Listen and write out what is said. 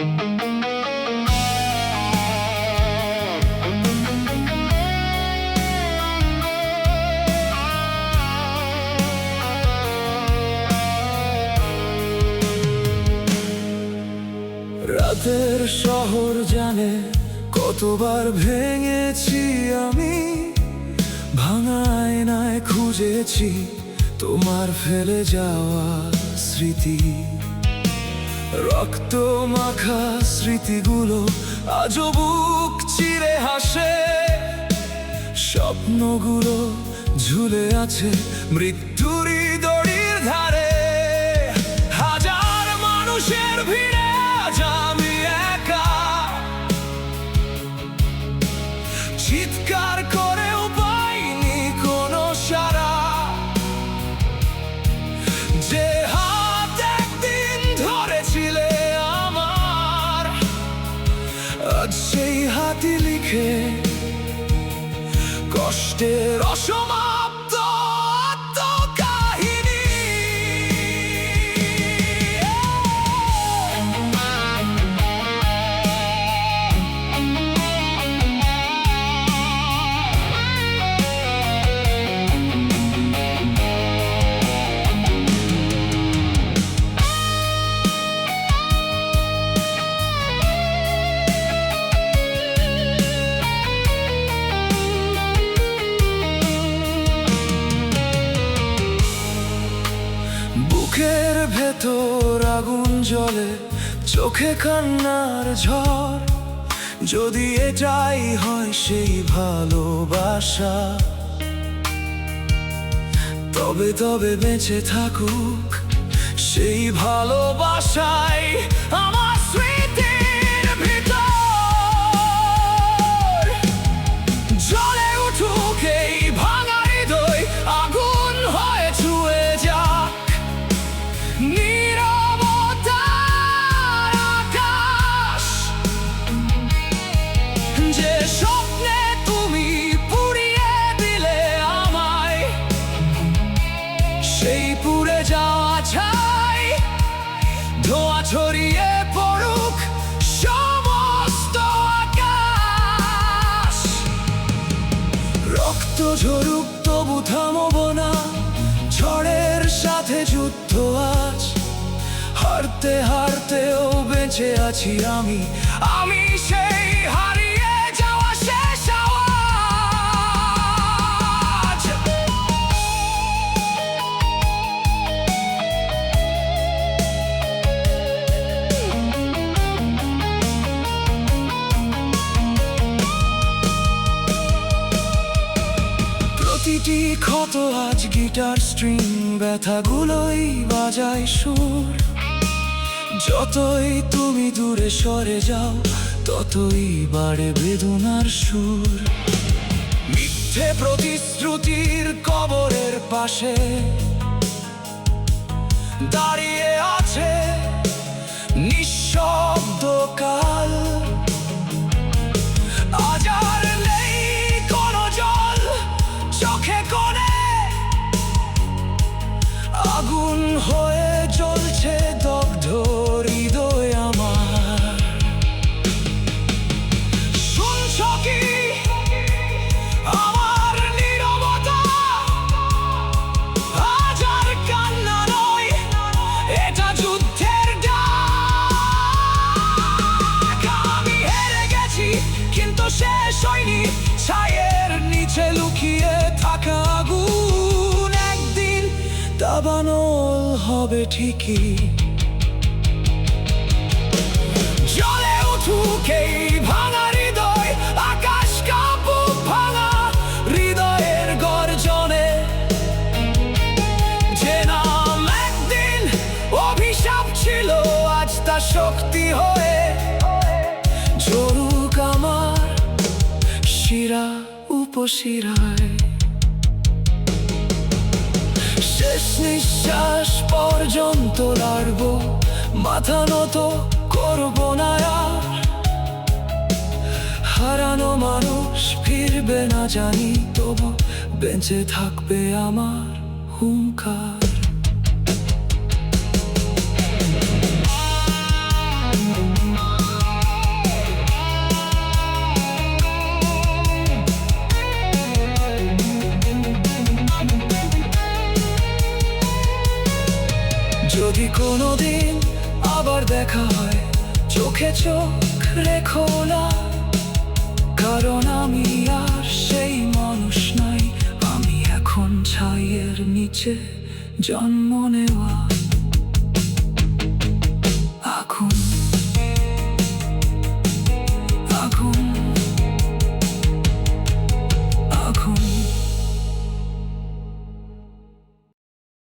রাতের শহর জানে কতবার ভেঙেছি আমি, ভাঙা আয়নায় খুঁজেছি তোমার ফেলে যাওয়া স্মৃতি। রক্ত মাখা স্মৃতিগুলো আজও বুক চিরে হাসে, স্বপ্নগুলো ঝুলে আছে মৃত্যুরই দড়ির ধারে। হাজার মানুষের ভিড়ে আজ আমি একা, চিৎকার করেও পাইনি কোনো সাড়া। যে হাত একদিন ধরেছিলে আমার, আজ সেই হাতই লিখে কষ্টের অসমাপ্ত কাহিনী। বুকের ভেতর আগুন জ্বলে, চোখে কান্নার ঝড়। যদি এটাই হয় সেই ভালোবাসা, তবে তবে বেঁচে থাকুক সেই ভালোবাসায় আমার স্মৃতির ভিতর। জ্বলে উঠুক এই ভাঙা হৃদয়, আগুন হয়ে ছুঁয়ে যাক নীরবতার আকাশ। যে স্বপ্নে তুমি পুড়িয়ে দিলে আমায়, সেই পুড়ে যাওয়া ছাই ধোঁয়া ছড়িয়ে পড়ুক সমস্ত আকাশ। রক্ত ঝরুক তবু থামবো না, ঝড়ের সাথে যুদ্ধ আজ। হারতে হারতেও বেঁচে আছি আমি, আমি সেই হারিয়ে যাওয়া শেষ আওয়াজ। প্রতিটি ক্ষত আজ গিটার স্ট্রিং, ব্যথাগুলোই বাজায় সুর। যতই তুমি দূরে সরে যাও, ততই বাড়ে বেদনার সুর। মিথ্যে প্রতিশ্রুতির কবরের পাশে দাঁড়িয়ে আছে নিঃশব্দ কাল। আজ আর নেই কোনো জল চোখে কোণে, আগুন হয়ে জ্বলছে দগ্ধ হৃদয় আমার। শুনছো কি আমার নীরবতা? আজ আর কান্না নয়, এটা যুদ্ধের ডাক। আমি হেরে গেছি কিন্তু শেষ হয়নি, ছায়ের নিচে লুকিয়ে থাকা আগুন একদিন দাবানল হবে ঠিকই। জ্বলে উঠুক এই ভাঙা হৃদয়, আকাশ কাঁপুক ভাঙা হৃদয়ের গর্জনে। যে নাম একদিন অভিশাপ ছিল, আজ তা শক্তি হয়ে ঝরুক আমার শিরা উপশিরায়। শেষ নিঃশ্বাস পর্যন্ত লড়বো, মাথা নত করবো না আর। হারানো মানুষ ফিরবে না জানি, তবু বেঁচে থাকবে আমার হুঙ্কার। যদি কোনোদিন আবার দেখা হয়, চোখে চোখ রেখো না, কারণ আমি আর সেই মানুষ নাই। আমি এখন ছাইয়ের নিচে জন্ম নেওয়া।